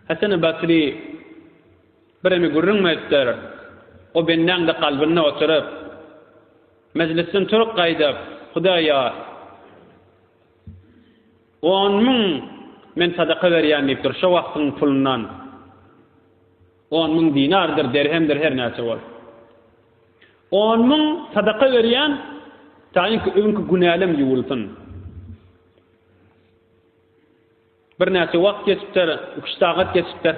Hasan-ı Basri birimi gurrunmayıptır. O benden de kalbine oturup meclisin turup gaydap Hudaya 10.000 men sadaka berýän diýipdir şu wagtyň pulundan 10.000 dinardır, derhemdir, her näçe bol. 10.000 sadaka berýän taýinki öňkü günälem ýuwulsyn. Bir näçe wagt geçipdir, 3 saat geçipdir.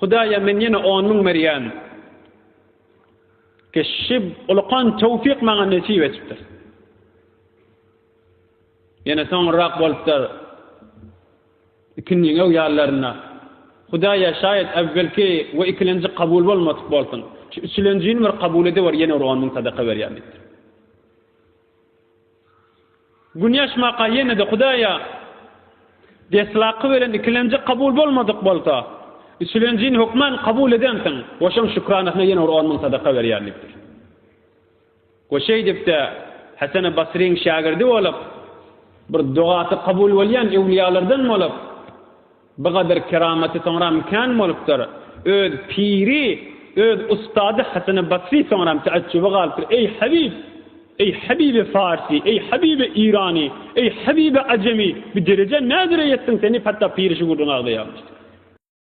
Hudaya men ýene 10.000 berýän. Keşib ulqan tawfiq maňa nesip etipdir. Ýene soňrak bolupdyr. İkinci ýallaryna Hudaya şayet evvelki we ikinci kabul bolmadyk bolsun. Üçüncüni bir kabul edip ýene 10.000 sadaka berýän. Günyaş maqa ýene de Hudaya deslaqy bilen ikinci kabul bolmadyk bolsa, üçüncüni hukman kabul edensiň. Oşam şükranahyna ýene 10.000 sadaka berýän. O şey dipde Hasan-ı Basriň şagirdi bolup bir duaty kabul bolýan ewliýalardan bolup bu kadar kerameti sonra imkan bolupdyr. Öz piri, öz ustady Hasan-ı Basri sonra teaccübe galypdyr. Ey Habibi Farsi, ey Habibi İrani, ey Habibi Acemi, bir derece nädire ýetdiň seni hatta piri şugurdan agdaýardyk.